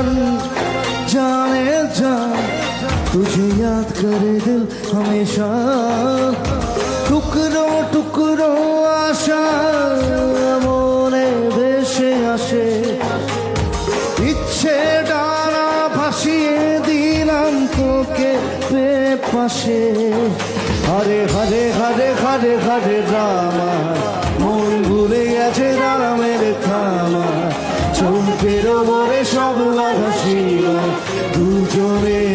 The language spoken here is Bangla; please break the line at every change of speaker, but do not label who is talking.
जान जाने जान तुझे याद करे दिल हमेशा टुकड़ों टुकड़ों आशा মনে ভেসে আসে ইচ্ছে ডানা ভাসিয়ে দিলাম তোকে পাশে হরে হরে হরে হরে হরে রামা মন ভুলে গেছে রামের থামা চোখের ওপরে সব বাধা ছিল দুজনে